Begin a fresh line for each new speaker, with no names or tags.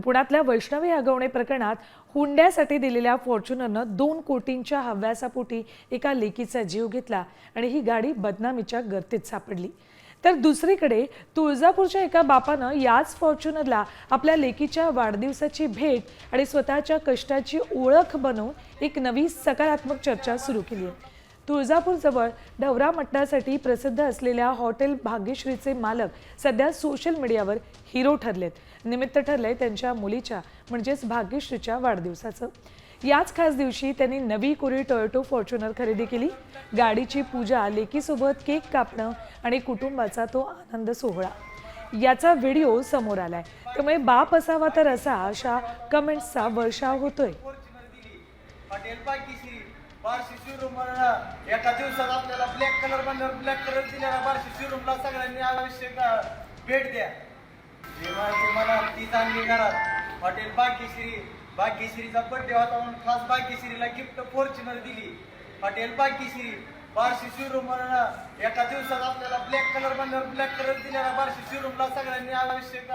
पुण्यातल्या वैष्णवी हगवणे प्रकरणात हुंड्यासाठी दिलेल्या फॉर्च्युनरनं 2 कोटींच्या हव्यासापोटी एका लेकीचा जीव घेतला आणि ही गाडी बदनामीच्या गर्तेत सापडली। तर दुसरीकडे तुळजापूरच्या एका बापानं याच फॉर्च्युनरला आपल्या लेकीच्या वाढदिवसाची भेट आणि स्वतःच्या कष्टाची ओळख बनवून एक नवी सकारात्मक चर्चा सुरू केली आहे। तुळजापूरजवळ ढवरा मटणासाठी प्रसिद्ध असलेल्या हॉटेल भाग्यश्रीचे मालक सध्या सोशल मीडियावर हिरो ठरलेत। निमित्त ठरलंय त्यांच्या मुलीच्या म्हणजेच भाग्यश्रीच्या वाढदिवसाचं। याच खास दिवशी त्यांनी नवी कोरी टोयोटा फॉर्च्युनर खरेदी केली। गाडीची पूजा, लेकीसोबत केक कापणं आणि कुटुंबाचा तो आनंद सोहळा याचा व्हिडिओ समोर आलाय। त्यामुळे बाप असावा तर अशा कमेंट्सचा वर्षाव होतोय।
बार्शी शोरूमला एका दिवसात आपल्याला ब्लॅक कलर बनल्यावर ब्लॅक कलर दिलेला बार्शी शोरूमला सगळ्यांनी आवश्यक भेट द्या। जेव्हा तुम्हाला ती चांगली घरात हॉटेल भाग्यश्रीचा बर्थडे होता म्हणून खास भाग्यश्रीला गिफ्ट फॉर्च्युनर दिली। हॉटेल भाग्यश्री बार्शी शोरूमला एका दिवसात आपल्याला ब्लॅक कलर बनल्यावर ब्लॅक कलर दिलेला बार्शी शोरूमला सगळ्यांनी आवश्यक